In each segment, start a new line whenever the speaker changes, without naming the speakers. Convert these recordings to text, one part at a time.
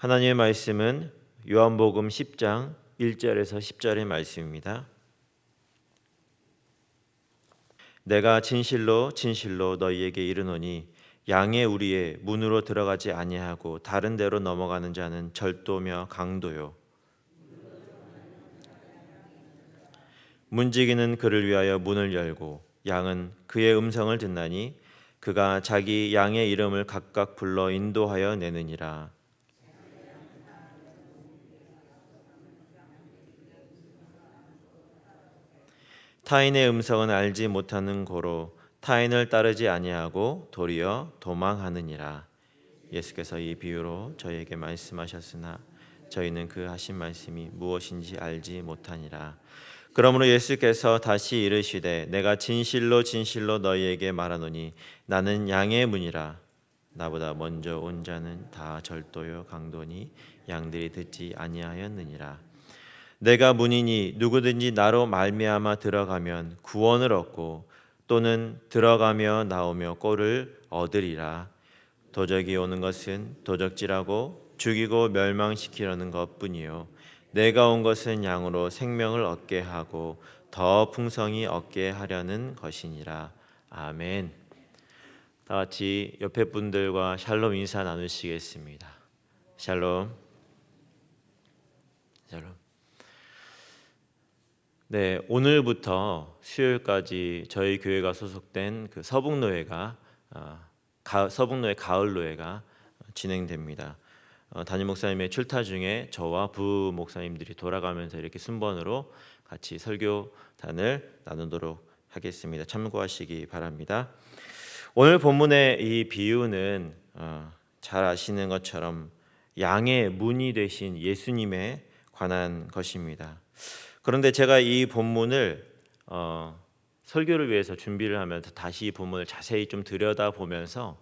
하나님의 말씀은 요한복음 10장 1절에서 10절의 말씀입니다. 내가 진실로 진실로 너희에게 이르노니 양의 우리의 문으로 들어가지 아니하고 다른 데로 넘어가는 자는 절도며 강도요 문지기는 그를 위하여 문을 열고 양은 그의 음성을 듣나니 그가 자기 양의 이름을 각각 불러 인도하여 내느니라. 타인의 음성은 알지 못하는 고로 타인을 따르지 아니하고 도리어 도망하느니라. 예수께서 이 비유로 저희에게 말씀하셨으나 저희는 그 하신 말씀이 무엇인지 알지 못하니라. 그러므로 예수께서 다시 이르시되 내가 진실로 진실로 너희에게 말하노니 나는 양의 문이라. 나보다 먼저 온 자는 다 절도요 강도니 양들이 듣지 아니하였느니라. 내가 문이니 누구든지 나로 말미암아 들어가면 구원을 얻고 또는 들어가며 나오며 꼴을 얻으리라. 도적이 오는 것은 도적질하고 죽이고 멸망시키려는 것뿐이요 내가 온 것은 양으로 생명을 얻게 하고 더 풍성히 얻게 하려는 것이니라. 아멘. 다 같이 옆에 분들과 샬롬 인사 나누시겠습니다. 샬롬. 샬롬. 네, 오늘부터 수요일까지 저희 교회가 소속된 그 서북노회가 서북노회 가을노회가 진행됩니다. 담임 목사님의 출타 중에 저와 부 목사님들이 돌아가면서 이렇게 순번으로 같이 설교단을 나누도록 하겠습니다. 참고하시기 바랍니다. 오늘 본문의 이 비유는 잘 아시는 것처럼 양의 문이 되신 예수님에 관한 것입니다. 그런데 제가 이 본문을 설교를 위해서 준비를 하면서 다시 이 본문을 자세히 좀 들여다보면서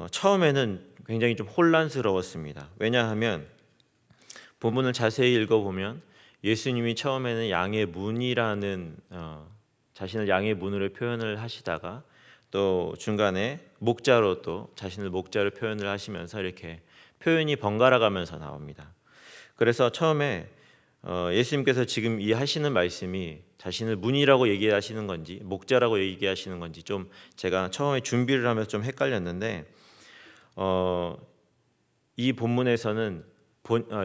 처음에는 굉장히 좀 혼란스러웠습니다. 왜냐하면 본문을 자세히 읽어보면 예수님이 처음에는 양의 문이라는 자신을 양의 문으로 표현을 하시다가 또 중간에 목자로 또 자신을 목자로 표현을 하시면서 이렇게 표현이 번갈아 가면서 나옵니다. 그래서 처음에 예수님께서 지금 이 하시는 말씀이 자신을 문이라고 얘기하시는 건지 목자라고 얘기하시는 건지 좀 제가 처음에 준비를 하면서 좀 헷갈렸는데 이 본문에서는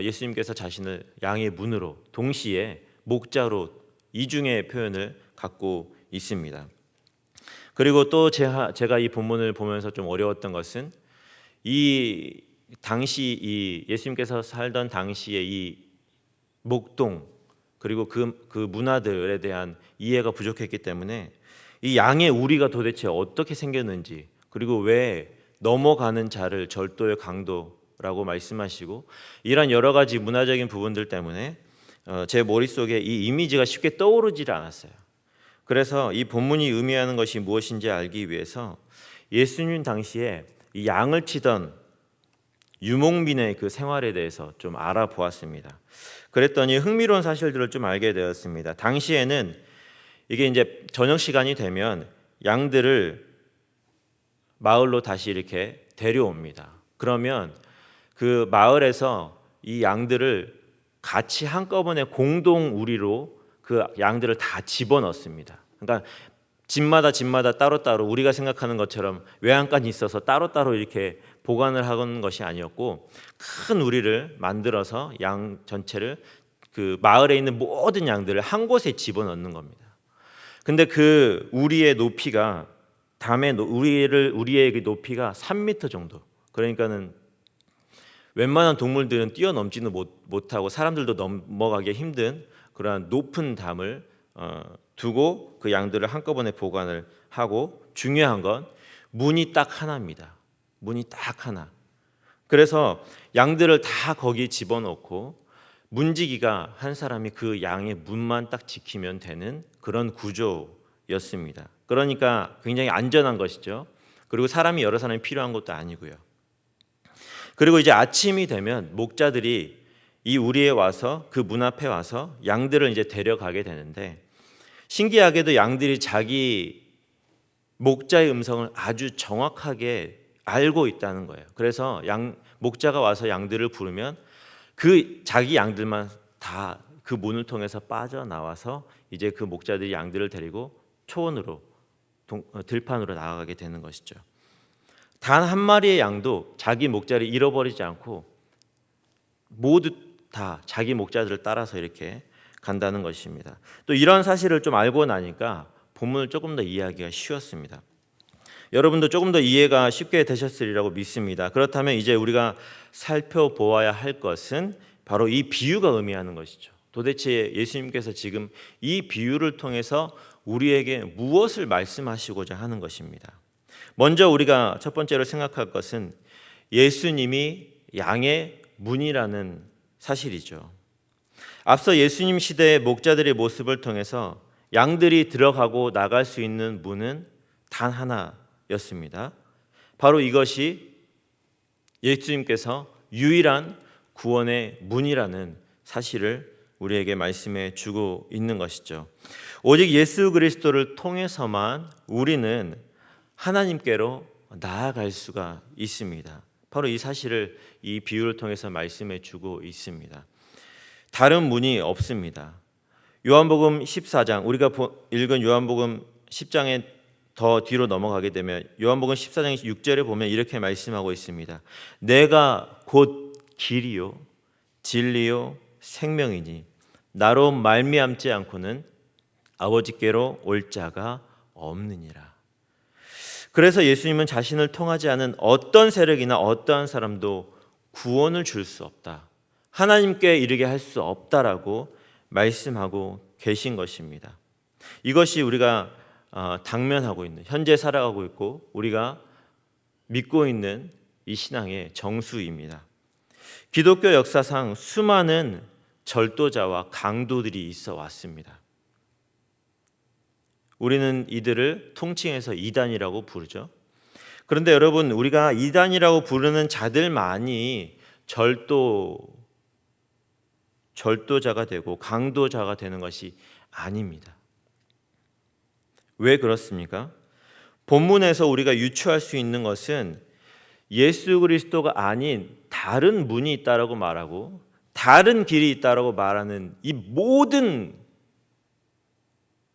예수님께서 자신을 양의 문으로 동시에 목자로 이중의 표현을 갖고 있습니다. 그리고 또 제가 이 본문을 보면서 좀 어려웠던 것은 이 당시 이 예수님께서 살던 당시에 이 목동 그리고 그 문화들에 대한 이해가 부족했기 때문에 이 양의 우리가 도대체 어떻게 생겼는지 그리고 왜 넘어가는 자를 절도의 강도라고 말씀하시고 이런 여러 가지 문화적인 부분들 때문에 제 머릿속에 이 이미지가 쉽게 떠오르질 않았어요. 그래서 이 본문이 의미하는 것이 무엇인지 알기 위해서 예수님 당시에 이 양을 치던 유목민의 그 생활에 대해서 좀 알아보았습니다. 그랬더니 흥미로운 사실들을 좀 알게 되었습니다. 당시에는 이게 이제 저녁 시간이 되면 양들을 마을로 다시 이렇게 데려옵니다. 그러면 그 마을에서 이 양들을 같이 한꺼번에 공동 우리로 그 양들을 다 집어넣습니다. 그러니까 집마다 따로따로 우리가 생각하는 것처럼 외양간이 있어서 따로따로 이렇게 보관을 하는 것이 아니었고 큰 우리를 만들어서 양 전체를 그 마을에 있는 모든 양들을 한 곳에 집어넣는 겁니다. 근데 그 우리의 높이가 우리의 높이가 3m 정도. 그러니까는 웬만한 동물들은 뛰어넘지는 못하고 사람들도 넘어가기 힘든 그러한 높은 담을 두고 그 양들을 한꺼번에 보관을 하고 중요한 건 문이 딱 하나입니다. 문이 딱 하나. 그래서 양들을 다 거기 집어넣고 문지기가 한 사람이 그 양의 문만 딱 지키면 되는 그런 구조였습니다. 그러니까 굉장히 안전한 것이죠. 그리고 사람이 여러 사람이 필요한 것도 아니고요. 그리고 이제 아침이 되면 목자들이 이 우리에 와서 그 문 앞에 와서 양들을 이제 데려가게 되는데 신기하게도 양들이 자기 목자의 음성을 아주 정확하게 알고 있다는 거예요. 그래서 목자가 와서 양들을 부르면 그 자기 양들만 다 그 문을 통해서 빠져나와서 이제 그 목자들이 양들을 데리고 초원으로 들판으로 나아가게 되는 것이죠. 단 한 마리의 양도 자기 목자를 잃어버리지 않고 모두 다 자기 목자들을 따라서 이렇게 간다는 것입니다. 또 이런 사실을 좀 알고 나니까 본문을 조금 더 이해하기가 쉬웠습니다. 여러분도 조금 더 이해가 쉽게 되셨으리라고 믿습니다. 그렇다면 이제 우리가 살펴보아야 할 것은 바로 이 비유가 의미하는 것이죠. 도대체 예수님께서 지금 이 비유를 통해서 우리에게 무엇을 말씀하시고자 하는 것입니다. 먼저 우리가 첫 번째로 생각할 것은 예수님이 양의 문이라는 사실이죠. 앞서 예수님 시대의 목자들의 모습을 통해서 양들이 들어가고 나갈 수 있는 문은 단 하나였습니다. 바로 이것이 예수님께서 유일한 구원의 문이라는 사실을 우리에게 말씀해 주고 있는 것이죠. 오직 예수 그리스도를 통해서만 우리는 하나님께로 나아갈 수가 있습니다. 바로 이 사실을 이 비유를 통해서 말씀해 주고 있습니다. 다른 문이 없습니다. 요한복음 14장, 우리가 읽은 요한복음 10장에 더 뒤로 넘어가게 되면 요한복음 14장 6절에 보면 이렇게 말씀하고 있습니다. 내가 곧 길이요 진리요 생명이니 나로 말미암지 않고는 아버지께로 올 자가 없느니라. 그래서 예수님은 자신을 통하지 않은 어떤 세력이나 어떠한 사람도 구원을 줄 수 없다, 하나님께 이르게 할 수 없다라고 말씀하고 계신 것입니다. 이것이 우리가 당면하고 있는, 현재 살아가고 있고 우리가 믿고 있는 이 신앙의 정수입니다. 기독교 역사상 수많은 절도자와 강도들이 있어 왔습니다. 우리는 이들을 통칭해서 이단이라고 부르죠. 그런데 여러분, 우리가 이단이라고 부르는 자들만이 절도자가 되고 강도자가 되는 것이 아닙니다. 왜 그렇습니까? 본문에서 우리가 유추할 수 있는 것은 예수 그리스도가 아닌 다른 문이 있다라고 말하고 다른 길이 있다라고 말하는 이 모든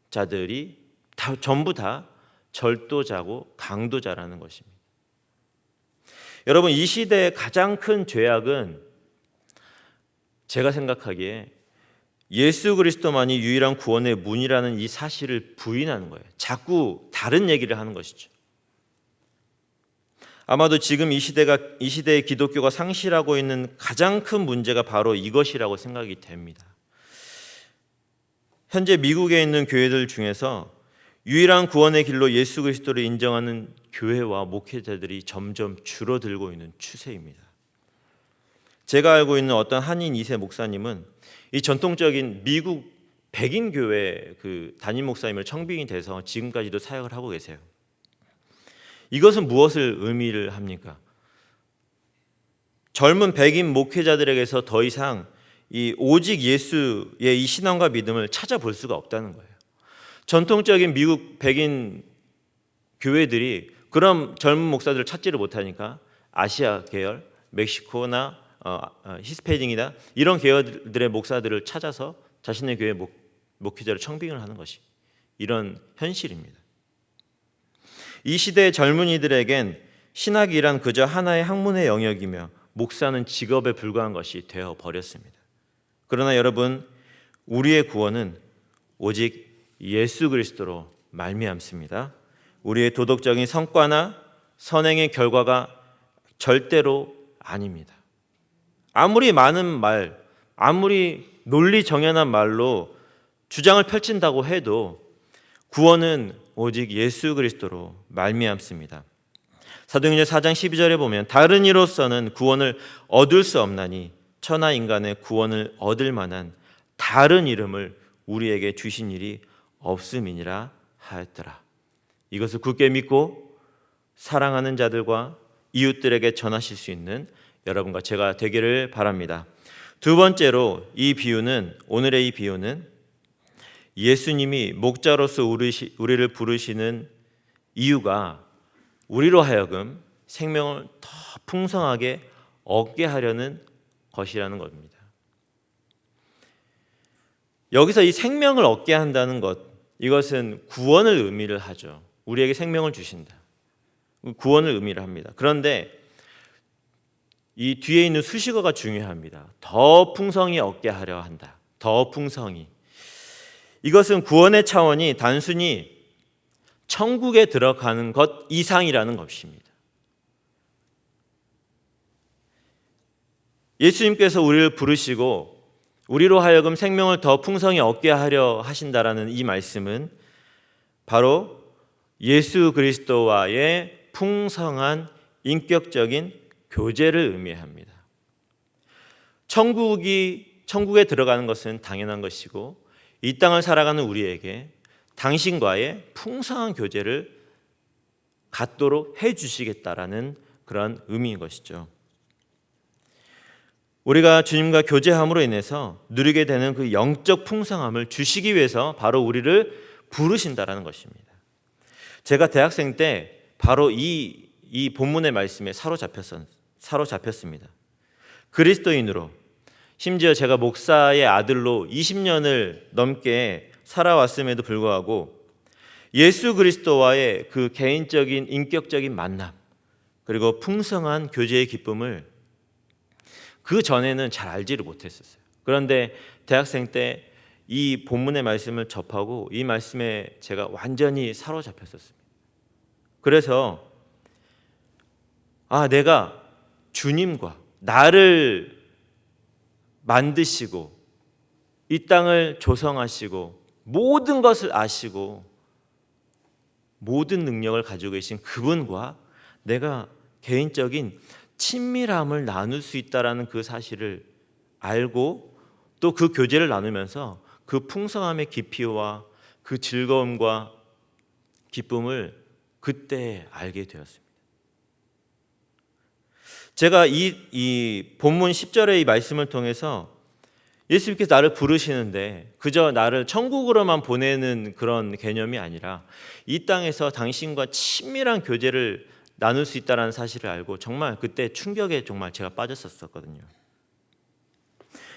자들이 전부 다 절도자고 강도자라는 것입니다. 여러분, 이 시대의 가장 큰 죄악은 제가 생각하기에 예수 그리스도만이 유일한 구원의 문이라는 이 사실을 부인하는 거예요. 자꾸 다른 얘기를 하는 것이죠. 아마도 지금 이 시대의 기독교가 상실하고 있는 가장 큰 문제가 바로 이것이라고 생각이 됩니다. 현재 미국에 있는 교회들 중에서 유일한 구원의 길로 예수 그리스도를 인정하는 교회와 목회자들이 점점 줄어들고 있는 추세입니다. 제가 알고 있는 어떤 한인 2세 목사님은 이 전통적인 미국 백인 교회 그 담임 목사님을 청빙이 돼서 지금까지도 사역을 하고 계세요. 이것은 무엇을 의미를 합니까? 젊은 백인 목회자들에게서 더 이상 이 오직 예수의 이 신앙과 믿음을 찾아볼 수가 없다는 거예요. 전통적인 미국 백인 교회들이 그런 젊은 목사들을 찾지를 못하니까 아시아 계열, 멕시코나 히스패닉이나 이런 계열들의 목사들을 찾아서 자신의 교회 목회자를 청빙을 하는 것이 이런 현실입니다. 이 시대의 젊은이들에겐 신학이란 그저 하나의 학문의 영역이며 목사는 직업에 불과한 것이 되어 버렸습니다. 그러나 여러분, 우리의 구원은 오직 예수 그리스도로 말미암습니다. 우리의 도덕적인 성과나 선행의 결과가 절대로 아닙니다. 아무리 많은 말, 아무리 논리 정연한 말로 주장을 펼친다고 해도 구원은 오직 예수 그리스도로 말미암습니다. 사도행전 4장 12절에 보면 다른 이로서는 구원을 얻을 수 없나니 천하 인간의 구원을 얻을 만한 다른 이름을 우리에게 주신 일이 없음이니라 하였더라. 이것을 굳게 믿고 사랑하는 자들과 이웃들에게 전하실 수 있는 여러분과 제가 되기를 바랍니다. 두 번째로 오늘의 이 비유는 예수님이 목자로서 우리를 부르시는 이유가 우리로 하여금 생명을 더 풍성하게 얻게 하려는 것이라는 겁니다. 여기서 이 생명을 얻게 한다는 것, 이것은 구원을 의미를 하죠. 우리에게 생명을 주신다. 구원을 의미를 합니다. 그런데 이 뒤에 있는 수식어가 중요합니다. 더 풍성히 얻게 하려 한다. 더 풍성히. 이것은 구원의 차원이 단순히 천국에 들어가는 것 이상이라는 것입니다. 예수님께서 우리를 부르시고 우리로 하여금 생명을 더 풍성히 얻게 하려 하신다라는 이 말씀은 바로 예수 그리스도와의 풍성한 인격적인 교제를 의미합니다. 천국에 들어가는 것은 당연한 것이고 이 땅을 살아가는 우리에게 당신과의 풍성한 교제를 갖도록 해주시겠다라는 그런 의미인 것이죠. 우리가 주님과 교제함으로 인해서 누리게 되는 그 영적 풍성함을 주시기 위해서 바로 우리를 부르신다라는 것입니다. 제가 대학생 때 바로 이 본문의 말씀에 사로잡혔습니다. 그리스도인으로, 심지어 제가 목사의 아들로 20년을 넘게 살아왔음에도 불구하고 예수 그리스도와의 그 개인적인 인격적인 만남, 그리고 풍성한 교제의 기쁨을 그 전에는 잘 알지를 못했었어요. 그런데 대학생 때 이 본문의 말씀을 접하고 이 말씀에 제가 완전히 사로잡혔었습니다. 그래서 내가 주님과 나를 만드시고 이 땅을 조성하시고 모든 것을 아시고 모든 능력을 가지고 계신 그분과 내가 개인적인 친밀함을 나눌 수 있다라는 그 사실을 알고 또 그 교제를 나누면서 그 풍성함의 깊이와 그 즐거움과 기쁨을 그때 알게 되었습니다. 제가 이 본문 10절의 이 말씀을 통해서 예수님께서 나를 부르시는데 그저 나를 천국으로만 보내는 그런 개념이 아니라 이 땅에서 당신과 친밀한 교제를 나눌 수 있다는 사실을 알고 정말 그때 충격에 정말 제가 빠졌었거든요.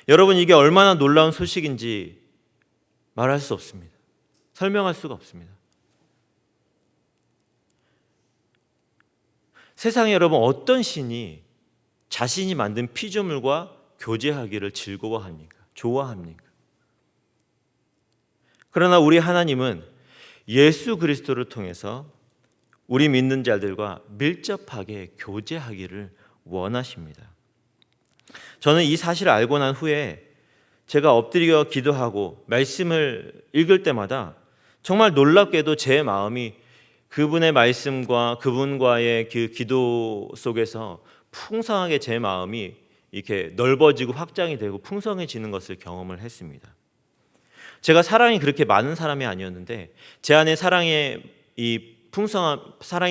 여러분, 이게 얼마나 놀라운 소식인지 말할 수 없습니다. 설명할 수가 없습니다. 세상에 여러분 어떤 신이 자신이 만든 피조물과 교제하기를 즐거워합니까? 좋아합니까? 그러나 우리 하나님은 예수 그리스도를 통해서 우리 믿는 자들과 밀접하게 교제하기를 원하십니다. 저는 이 사실을 알고 난 후에 제가 엎드려 기도하고 말씀을 읽을 때마다 정말 놀랍게도 제 마음이 그분의 말씀과 그분과의 그 기도 속에서 풍성하게 제 마음이 이렇게 넓어지고 확장이 되고 풍성해지는 것을 경험을 했습니다. 제가 사랑이 그렇게 많은 사람이 아니었는데 제 안에 사랑이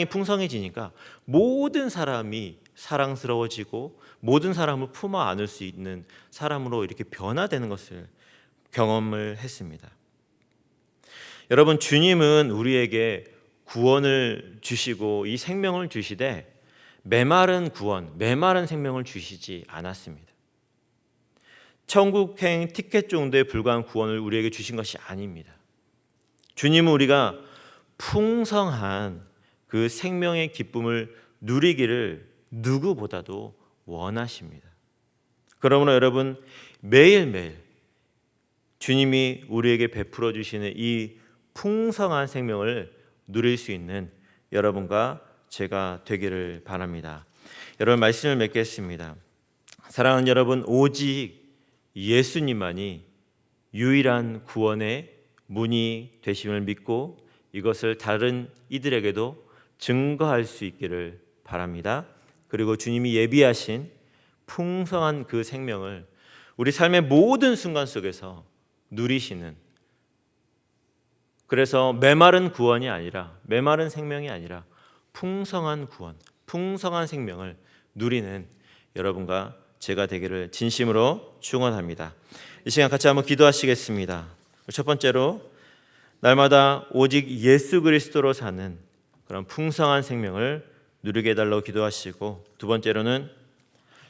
풍성해지니까 모든 사람이 사랑스러워지고 모든 사람을 품어 안을 수 있는 사람으로 이렇게 변화되는 것을 경험을 했습니다. 여러분, 주님은 우리에게 구원을 주시고 이 생명을 주시되 메마른 구원, 메마른 생명을 주시지 않았습니다. 천국행 티켓 정도에 불과한 구원을 우리에게 주신 것이 아닙니다. 주님은 우리가 풍성한 그 생명의 기쁨을 누리기를 누구보다도 원하십니다. 그러므로 여러분, 매일매일 주님이 우리에게 베풀어 주시는 이 풍성한 생명을 누릴 수 있는 여러분과 제가 되기를 바랍니다. 여러분, 말씀을 맺겠습니다. 사랑하는 여러분, 오직 예수님만이 유일한 구원의 문이 되심을 믿고 이것을 다른 이들에게도 증거할 수 있기를 바랍니다. 그리고 주님이 예비하신 풍성한 그 생명을 우리 삶의 모든 순간 속에서 누리시는, 그래서 메마른 구원이 아니라, 메마른 생명이 아니라 풍성한 구원, 풍성한 생명을 누리는 여러분과 제가 되기를 진심으로 축원합니다. 이 시간 같이 한번 기도하시겠습니다. 첫 번째로 날마다 오직 예수 그리스도로 사는 그런 풍성한 생명을 누리게 해달라고 기도하시고, 두 번째로는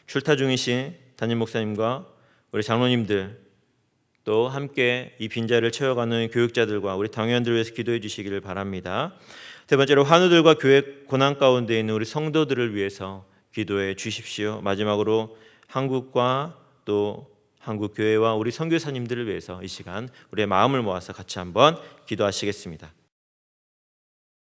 출타 중이신 담임 목사님과 우리 장로님들, 또 함께 이 빈자리를 채워가는 교육자들과 우리 당회원들을 위해서 기도해 주시기를 바랍니다. 세 번째로 환우들과 교회 고난 가운데 있는 우리 성도들을 위해서 기도해 주십시오. 마지막으로 한국과 또 한국 교회와 우리 선교사님들을 위해서 이 시간 우리의 마음을 모아서 같이 한번 기도하시겠습니다.